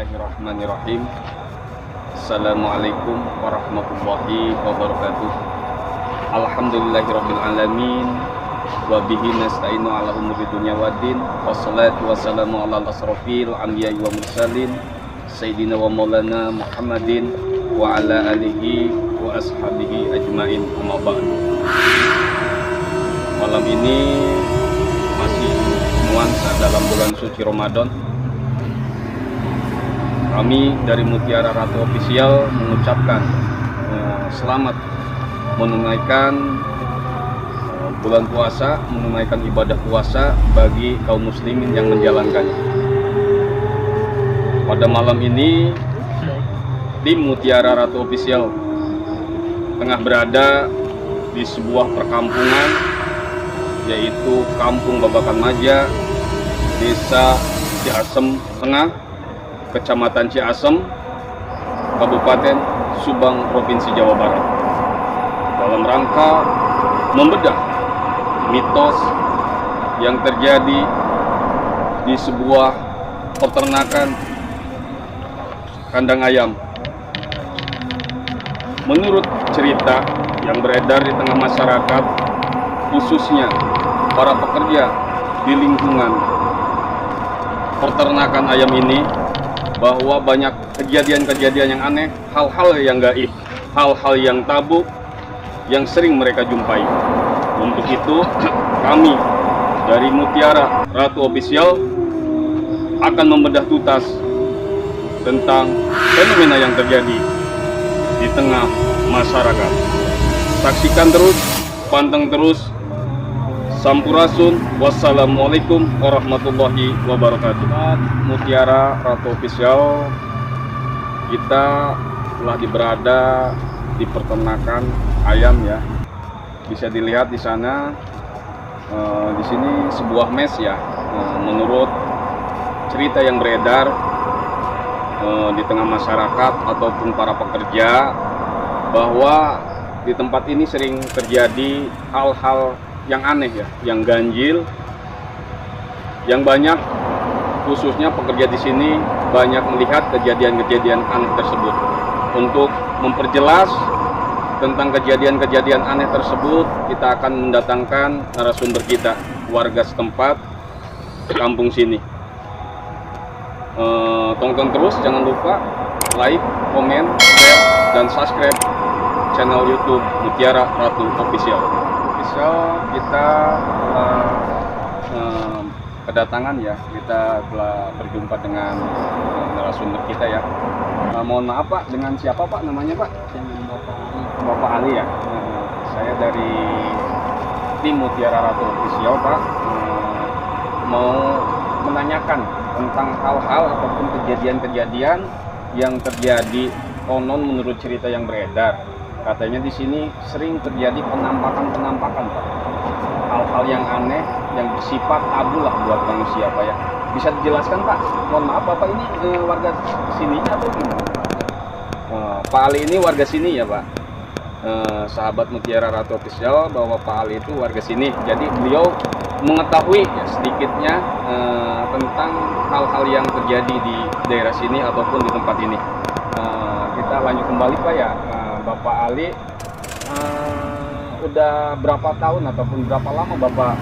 Bismillahirrahmanirrahim. Assalamualaikum warahmatullahi wabarakatuh. Alhamdulillahirabbil alamin wa bihi nasta'inu ala umuri dunya waddin. Wassalatu wassalamu ala asrofil anbiya'i wa mursalin sayyidina wa maulana Muhammadin wa ala alihi wa ashabihi ajmain. Amma ba'd. Malam ini masih nuansa dalam bulan suci Ramadan. Kami dari Mutiara Ratu Official mengucapkan selamat menunaikan bulan puasa, menunaikan ibadah puasa bagi kaum muslimin yang menjalankannya. Pada malam ini tim Mutiara Ratu Official tengah berada di sebuah perkampungan, yaitu Kampung Babakan Maja, Desa Ciasem Tengah, Kecamatan Ciasem, Kabupaten Subang, Provinsi Jawa Barat, dalam rangka membedah mitos yang terjadi di sebuah peternakan kandang ayam. Menurut cerita yang beredar di tengah masyarakat, khususnya para pekerja di lingkungan peternakan ayam ini, bahwa banyak kejadian-kejadian yang aneh, hal-hal yang gaib, hal-hal yang tabu yang sering mereka jumpai. Untuk itu, kami dari Mutiara Ratu Official akan membedah tuntas tentang fenomena yang terjadi di tengah masyarakat. Saksikan terus, panteng terus. Sampurasun. Wassalamualaikum warahmatullahi wabarakatuh. Mutiara Ratu Official, kita telah berada di peternakan ayam ya. Bisa dilihat di sana, di sini sebuah mes ya. Menurut cerita yang beredar di tengah masyarakat ataupun para pekerja, bahwa di tempat ini sering terjadi hal-hal yang aneh ya, yang ganjil, yang banyak, khususnya pekerja di sini banyak melihat kejadian-kejadian aneh tersebut. Untuk memperjelas tentang kejadian-kejadian aneh tersebut, kita akan mendatangkan narasumber kita, warga setempat kampung sini. Tonton terus, jangan lupa like, komen, share, dan subscribe channel YouTube Mutiara Ratu Official. Kita kedatangan ya, kita telah berjumpa dengan narasumber kita ya. Mohon maaf Pak, dengan siapa Pak namanya Pak? Bapak Ali ya. Saya dari tim Mutiara Ratu Official Pak, mau menanyakan tentang hal-hal ataupun kejadian-kejadian yang terjadi konon menurut cerita yang beredar. Katanya di sini sering terjadi penampakan-penampakan Pak. Hal-hal yang aneh, yang bersifat tabu lah buat manusia Pak ya. Bisa dijelaskan Pak? Mohon maaf Bapak ini warga sini atau gimana? Pak Ali ini warga sini ya Pak. Sahabat Mutiara Ratu Official, bahwa Pak Ali itu warga sini. Jadi beliau mengetahui ya, sedikitnya tentang hal-hal yang terjadi di daerah sini ataupun di tempat ini. Kita lanjut kembali Pak ya. Bapak Ali, udah berapa tahun ataupun berapa lama Bapak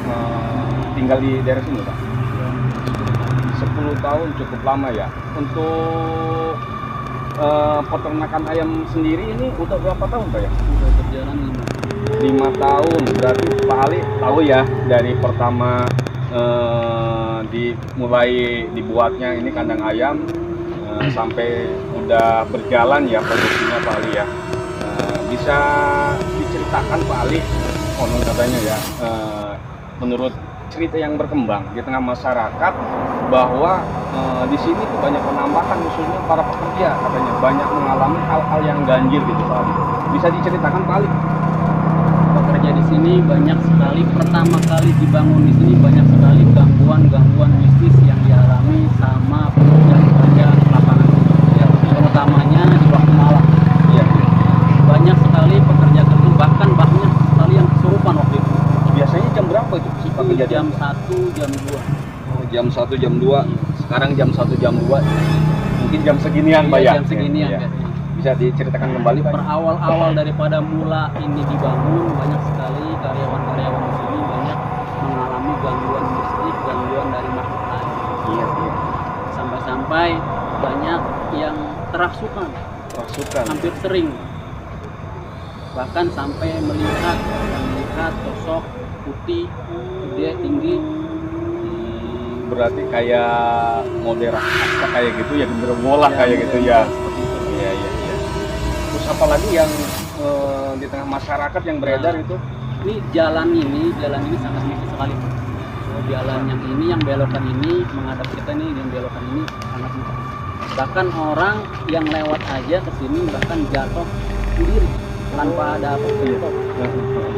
tinggal di daerah sini Pak? 10 tahun cukup lama ya. Untuk peternakan ayam sendiri ini udah berapa tahun Pak ya? Udah berjalan 5 tahun. Berarti Pak Ali tahu ya, dari pertama dimulai dibuatnya ini kandang ayam sampai udah berjalan ya produksinya Pak Ali ya. Bisa diceritakan Pak Ali, konon katanya ya, menurut cerita yang berkembang di tengah masyarakat, bahwa di sini tuh banyak penampakan, khususnya para pekerja katanya banyak mengalami hal-hal yang ganjil gitu Pak Ali. Bisa diceritakan Pak Ali? pekerja di sini banyak sekali, pertama kali dibangun di sini banyak sekali gangguan-gangguan mistis yang dialami sama pekerja-pekerja lapangan. Ya, terutamanya di waktu malam. Iya. Banyak sekali pekerja kerja, bahkan banyak sekali yang kesurupan waktu itu. Biasanya jam berapa itu Pak kejadian? Jam 1, jam 2. Jam 1, jam 2. Sekarang jam 1, jam 2. Mungkin jam seginian Pak ya? Jam seginian Iya. biasanya. Bisa diceritakan kembali Pak? Berawal daripada mula ini dibangun, banyak sekali karyawan-karyawan di sini banyak mengalami gangguan mistik, gangguan dari makhluk lain. Iya. Sampai-sampai banyak yang kerasukan, hampir sering. Bahkan sampai melihat sosok putih, gede, tinggi. Berarti kayak modern apa kayak gitu ya, genderuwo kayak gitu ya. Seperti itu. Iya. Terus apalagi yang di tengah masyarakat yang beredar itu? Ini jalan ini sangat mistis sekali. Jalan yang ini, yang belokan ini menghadap kita nih, yang belokan ini sangat mistis. Bahkan orang yang lewat aja ke sini bahkan jatuh sendiri tanpa ada apa-apa.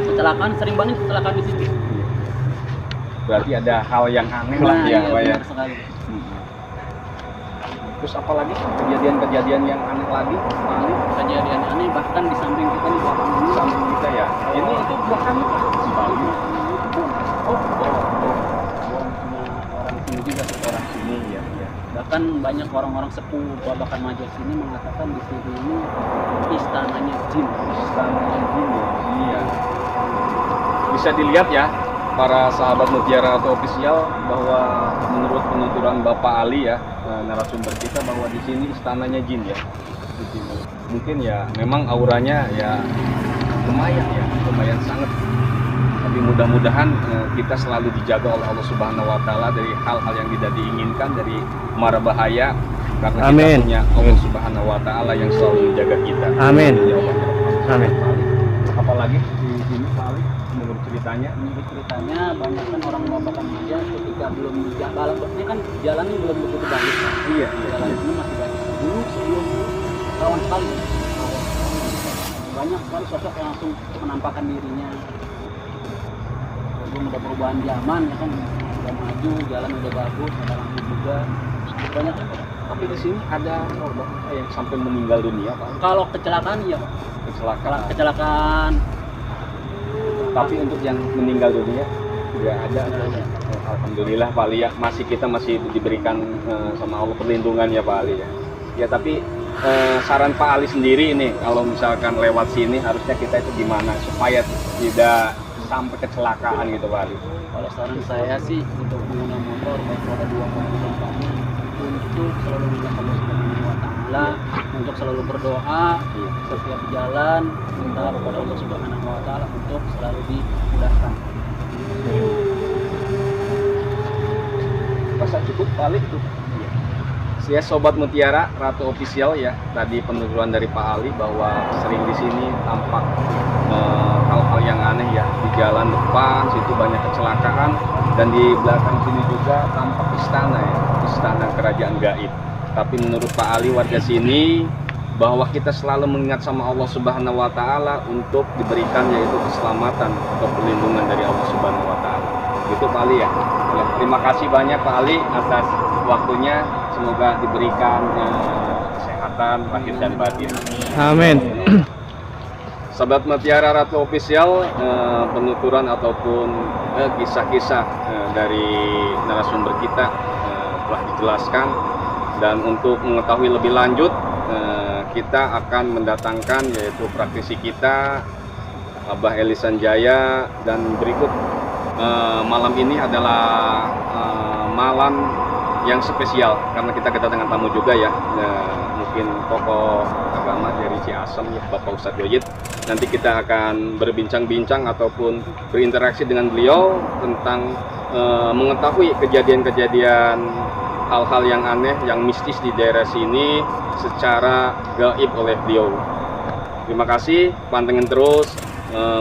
Kecelakaan, sering banget kecelakaan di sini. Berarti ada hal yang aneh lah ya, Pak ya. Benar sekali. Terus apalagi kejadian-kejadian yang aneh lagi? Paling Kejadian aneh bahkan di samping kita nih, belakang ini. samping kita ya. Ini itu belakangnya Pak. Bali. Orang sini juga Orang sini ya. bahkan banyak orang-orang sepuh Babakan Majas sini mengatakan di sini ini istananya jin. Istananya jin ya. Iya. Bisa dilihat ya para sahabat Mutiara atau official bahwa menurut penuturan Bapak Ali ya, narasumber kita, bahwa di sini istananya jin ya. Di sini. Mungkin ya memang auranya ya lumayan sangat. Tapi mudah-mudahan kita selalu dijaga oleh Allah Subhanahu wa taala dari hal-hal yang tidak diinginkan, dari mara bahaya, karena Amin. kita punya Allah Subhanahu wa taala yang selalu menjaga kita. Amin. Ya Allah, ya Allah. Amin. Apalagi di sini Pak Ali, menurut ceritanya Banyak kan orang Babakan Majas ketika belum jalan, ini kan jalannya belum begitu bagus. Pak. iya Jalan ini masih banyak. Dulu sebelum rawan sekali. Banyak sekali sosok yang langsung menampakkan dirinya. Belum ada perubahan zaman ya kan, udah maju, jalan udah bagus, ada lampu juga. Banyak. tapi di sini ada korban yang sampai meninggal dunia Pak. Kalau kecelakaan iya Pak. Kecelakaan. Kecelakaan Tapi untuk yang meninggal dunia nggak ada. Nggak ada. Alhamdulillah Pak Ali ya, kita masih diberikan sama Allah perlindungan ya Pak Ali ya. Ya tapi saran Pak Ali sendiri ini kalau misalkan lewat sini harusnya kita itu gimana supaya tidak sampai kecelakaan gitu Pak Ali. Kalau saran saya sih untuk pengguna motor baik roda 2 maupun 4-nya untuk selalu minta Allah Subhanahu wa taala, untuk selalu berdoa setiap jalan, minta kepada Allah Subhanahu wa taala untuk selalu dimudahkan. Masa cukup balik tuh. Ya Sobat Mutiara Ratu Official ya, tadi penuturan dari Pak Ali bahwa sering di sini tampak hal-hal yang aneh ya, di jalan depan situ banyak kecelakaan, dan di belakang sini juga tampak istana ya, istana kerajaan gaib. Tapi menurut Pak Ali warga sini bahwa kita selalu mengingat sama Allah Subhanahu wa taala untuk diberikan yaitu keselamatan atau perlindungan dari Allah Subhanahu wa taala. Gitu Pak Ali ya. Terima kasih banyak Pak Ali atas waktunya. Semoga diberikan kesehatan lahir dan batin. Amin. Sahabat Mutiara Ratu Official, penuturan ataupun kisah-kisah dari narasumber kita telah dijelaskan, dan untuk mengetahui lebih lanjut kita akan mendatangkan yaitu praktisi kita Abah Eli Sanjaya, dan berikut malam ini adalah malam yang spesial karena kita kedatangan tamu juga ya, mungkin tokoh agama dari Ciasem ya, Bapak Ustadz Yoyit. Nanti kita akan berbincang-bincang ataupun berinteraksi dengan beliau tentang mengetahui kejadian-kejadian hal-hal yang aneh, yang mistis di daerah sini secara gaib oleh beliau. Terima kasih, pantengin terus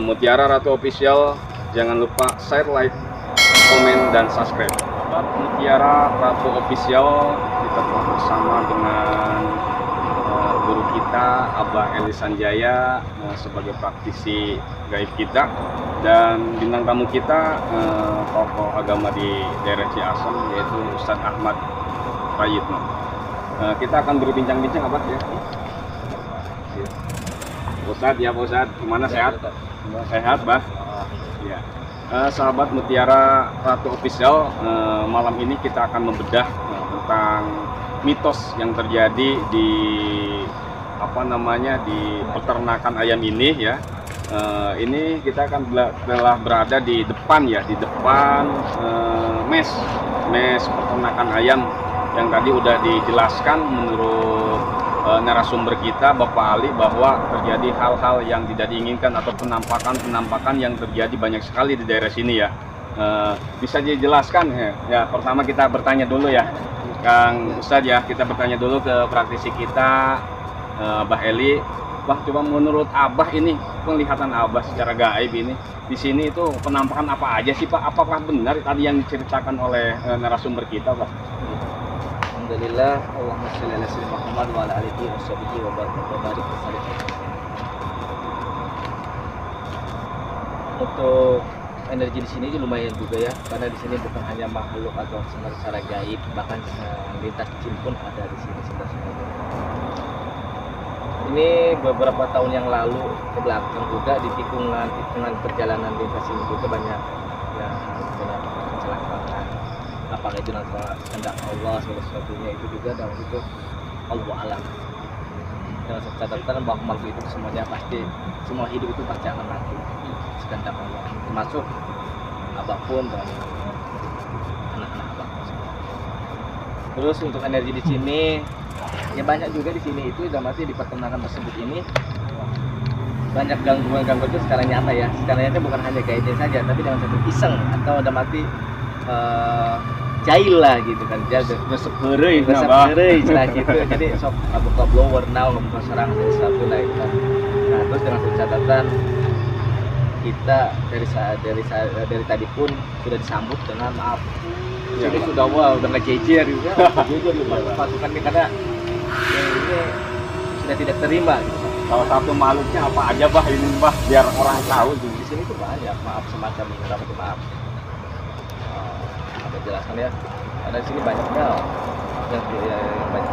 Mutiara Ratu Official. Jangan lupa share, like, komen, dan subscribe. Mutiara Ratu Official, kita telah bersama dengan guru kita Abah Eli Sanjaya sebagai praktisi gaib kita, dan bintang tamu kita tokoh agama di daerah Ciasem yaitu Ustadz Ahmad Prayitno. Kita akan berbincang-bincang Abah ya. Ustadz ya Pak Ustadz, gimana, sehat? Sehat Bah? Ya. Sahabat Mutiara Ratu Official, malam ini kita akan membedah tentang mitos yang terjadi di di peternakan ayam ini ya. Ini kita akan telah berada di depan ya, di depan mes peternakan ayam yang tadi udah dijelaskan menurut narasumber kita Bapak Ali bahwa terjadi hal-hal yang tidak diinginkan atau penampakan yang terjadi banyak sekali di daerah sini ya. Bisa dijelaskan ya, pertama kita bertanya dulu ya Kang Ustadz ya, kita bertanya dulu ke praktisi kita Abah Eli. Bah, coba menurut Abah ini, penglihatan Abah secara gaib ini, di sini itu penampakan apa aja sih Pak? Apakah benar tadi yang diceritakan oleh narasumber kita Pak? Alhamdulillah, Allahumma sholli ala sayyidina Muhammad wa ala alihi washabihi wa barik wasallam. Untuk energi di sini lumayan juga ya, karena di sini bukan hanya makhluk atau secara gaib, bahkan lintas jin pun ada di sini sebenarnya. Ini beberapa tahun yang lalu ke belakang juga di tikungan perjalanan lintas ini juga banyak kecelakaan. Apakah itu nanti kehendak Allah segala sesuatunya itu juga, dan itu Allah alam. Dengan catatan bahwa makhluk itu semuanya pasti, semua hidup itu pasti akan mati sekehendak Allah, termasuk Abah pun dan anak-anak Abah. Terus untuk energi di sini ya banyak juga di sini itu udah mati di peternakan tersebut ini banyak gangguan itu secara nyata ya. Secara nyata bukan hanya gaibnya saja, tapi dengan satu iseng atau udah mati jahil lah gitu kan, seperti istilah gitu. Jadi sok buka blower now buka sarang dari satu lah itu kan. Nah terus dengan satu catatan kita dari tadi pun sudah disambut dengan maaf. Jadi sudah udah ngejejer juga, jejer pasukan ini karena ini sudah tidak terima gitu. Salah satu makhluknya apa aja Bah ini Bah, biar orang tahu di sini tuh banyak maaf semacam ini, maaf. Apa jelaskan ya? Karena di sini banyak yang banyak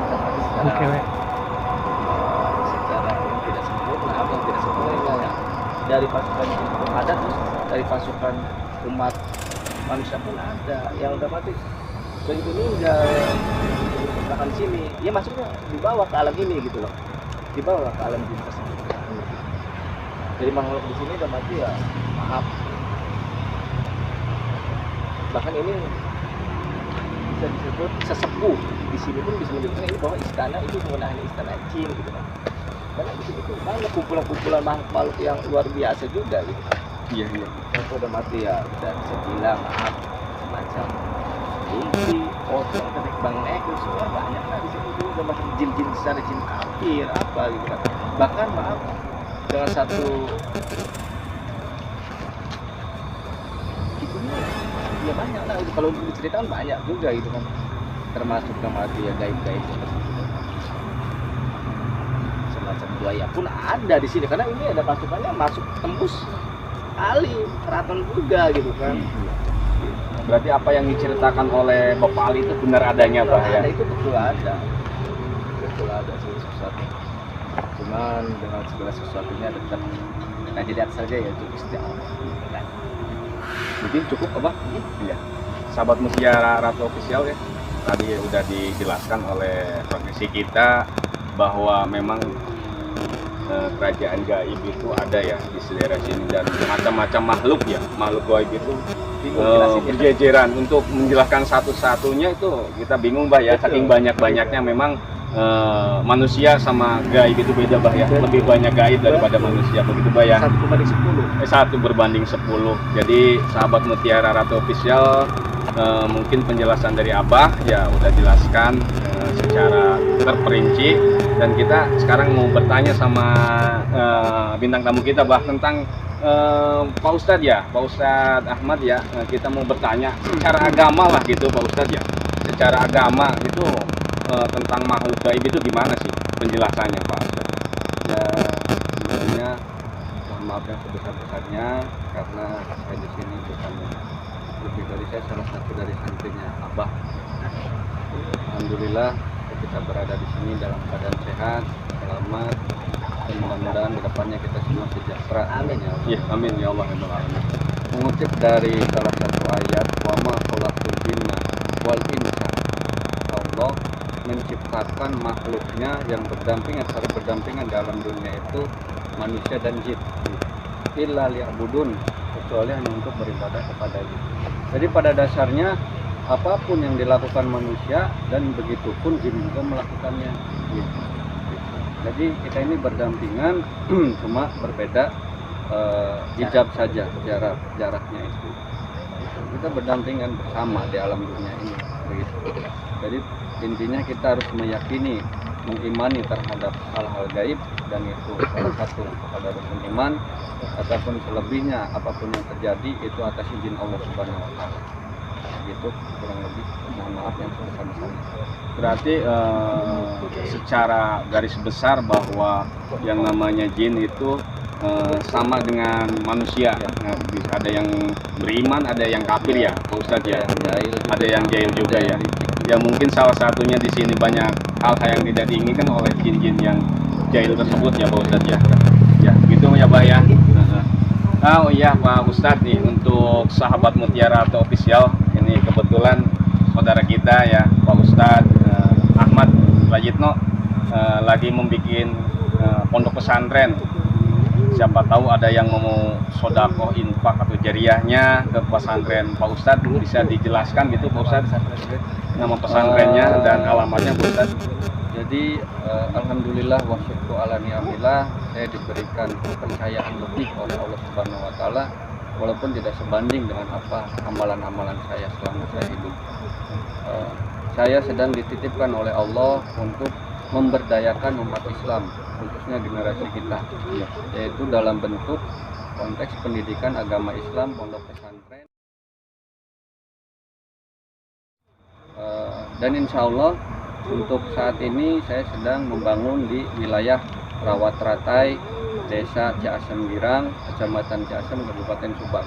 secara yang tidak sempurna, apa yang tidak sempurna ya. Dari pasukan itu ada, terus dari pasukan umat manusia pun ada yang udah mati begitu meninggal bahkan di sini ya, masuknya dibawa ke alam ini gitu loh, dibawa ke alam ini tersebut. Jadi makhluk di sini udah mati ya maaf. Bahkan ini bisa disebut sesepuh di sini pun bisa menyebutkan ini bahwa istana itu bukan hanya istana jin gitu kan, karena di sini tuh banyak kumpulan makhluk yang luar biasa juga gitu. Iya. Yang udah mati ya udah bisa bilang maaf semacam kunci, pocong, ketik bang itu semua banyak lah di sini juga masuk jin-jin besar, jin kafir apa gitu kan. Bahkan maaf dengan satu itu ya banyak lah itu, kalau diceritakan banyak juga gitu kan, termasuk yang mati ya gaib-gaib seperti itu. Semacam buaya pun ada di sini karena ini ada pasukannya masuk tembus Ali keraton juga gitu kan. Berarti apa yang diceritakan oleh Bapak Ali itu benar adanya Pak ya? Itu betul ada segala sesuatu. Cuman dengan segala sesuatunya tetap kita lihat saja ya itu Gusti Allah. Mungkin cukup apa? Iya. Sahabat Mutiara Ratu Official ya. Tadi udah dijelaskan oleh praktisi kita bahwa memang kerajaan gaib itu ada ya di daerah sini, dan macam-macam makhluk ya, makhluk gaib itu berjejeran. Untuk menjelaskan satu-satunya itu kita bingung Bah ya, saking banyak-banyaknya. Memang manusia sama gaib itu beda Bah ya, lebih banyak gaib daripada manusia begitu Bah ya. 1 berbanding 10. Jadi sahabat Mutiara Ratu Official, mungkin penjelasan dari Abah ya udah jelaskan secara terperinci, dan kita sekarang mau bertanya sama bintang tamu kita Bah tentang Pak Ustadz ya, Pak Ustadz Ahmad ya. Kita mau bertanya secara agama lah gitu Pak Ustadz ya, secara agama itu tentang makhluk gaib itu gimana sih penjelasannya Pak Ustadz? Ya sebenarnya mohon maaf yang sebesar-besarnya karena saya di sini bukan lebih dari saya, salah satu dari santrinya Abah. Alhamdulillah kita berada di sini dalam keadaan sehat, selamat, dan mudah-mudahan kedepannya kita semua sejahtera. Amin ya Allah. Ya, amin ya Allah ya Alamin. Mengutip dari salah satu ayat, wa ma khalaqtul jinna wal insa Allah menciptakan makhluknya yang berdampingan, saling berdampingan dalam dunia itu manusia dan jin. Illa liya'budun, kecuali hanya untuk beribadah kepada jin. Jadi pada dasarnya apapun yang dilakukan manusia dan begitu pun jin juga melakukannya. Gitu. Jadi kita ini berdampingan, cuma berbeda hijab saja jaraknya itu. Kita berdampingan bersama di alam dunia ini. Begitu. Jadi intinya kita harus meyakini, mengimani terhadap hal-hal gaib, dan itu salah satu kepada rukun iman. Ataupun selebihnya apapun yang terjadi itu atas izin Allah Subhanahu wa taala. Gitu kurang lebih, mohon maaf yang sebesar-besarnya. Berarti secara garis besar bahwa yang namanya jin itu sama dengan manusia. Nah, ada yang beriman, ada yang kafir ya, Pak Ustadz ya. Ada yang jahil juga ya. Ya mungkin salah satunya di sini banyak hal-hal yang tidak diinginkan oleh jin-jin yang jahil tersebut ya, Pak Ustadz ya. Ya, gitu ya, Pak ya. Oh iya, Pak Ustadz nih, untuk sahabat Mutiara atau official ini kebetulan saudara kita ya, Pak Ustadz Ahmad Prayitno lagi membuat pondok pesantren. Siapa tahu ada yang mau sodakoh, infak atau jariahnya ke pesantren Pak Ustadz, bisa dijelaskan gitu Pak Ustadz nama pesantrennya dan alamatnya Pak Ustadz. Jadi alhamdulillah wa syukru ala ni'amillah, saya diberikan kepercayaan lebih oleh Allah Subhanahu wa taala, walaupun tidak sebanding dengan apa amalan-amalan saya selama saya hidup. Saya sedang dititipkan oleh Allah untuk memberdayakan umat Islam, khususnya generasi kita, yaitu dalam bentuk konteks pendidikan agama Islam, pondok pesantren. Dan insya Allah untuk saat ini saya sedang membangun di wilayah Rawat Ratai, Desa Ciasem Girang, Kecamatan Ciasem, Kabupaten Subang.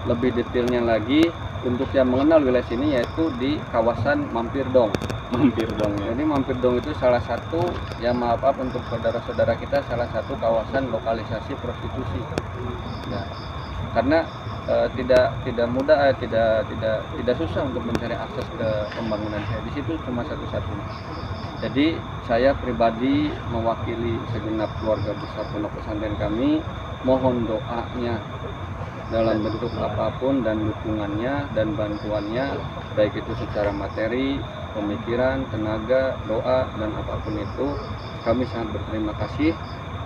Lebih detailnya lagi, untuk yang mengenal wilayah sini yaitu di kawasan Mampirdong. Mampirdong ya. Jadi Mampirdong itu salah satu, ya maaf untuk saudara-saudara kita, salah satu kawasan lokalisasi prostitusi. Nah, karena tidak mudah, tidak susah untuk mencari akses ke pembangunan saya. Di situ cuma satu-satunya. Jadi saya pribadi mewakili segenap keluarga besar pondok pesantren kami, mohon doanya dalam bentuk apapun dan dukungannya dan bantuannya, baik itu secara materi, pemikiran, tenaga, doa, dan apapun itu. Kami sangat berterima kasih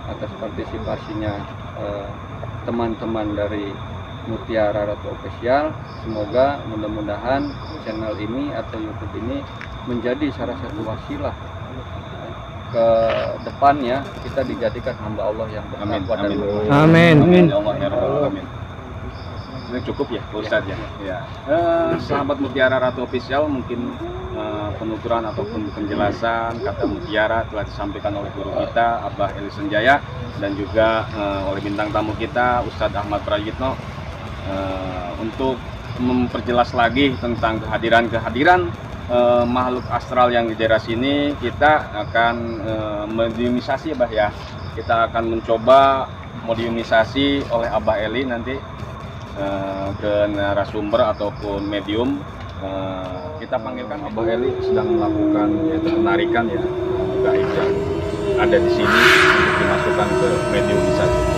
atas partisipasinya teman-teman dari Mutiara Ratu Official. Semoga mudah-mudahan channel ini atau YouTube ini menjadi salah satu wasilah ke depannya kita dijadikan hamba Allah yang bertakwa dan berdoa. Amin. Amin. Ya Allah ya Rabbal Alamin. Ini cukup ya Pak Ustadz ya. Ya. Sahabat Mutiara Ratu Official, mungkin penuturan ataupun penjelasan kata Mutiara telah disampaikan oleh guru kita Abah Eli Senjaya dan juga oleh bintang tamu kita Ustadz Ahmad Prayitno untuk memperjelas lagi tentang kehadiran makhluk astral yang di daerah sini. Kita akan mediumisasi Abah ya. Kita akan mencoba mediumisasi oleh Abah Eli nanti ke narasumber ataupun medium. Kita panggilkan Abah Eli sedang melakukan yaitu penarikan ya gaib yang ada di sini untuk dimasukkan ke mediumisasi.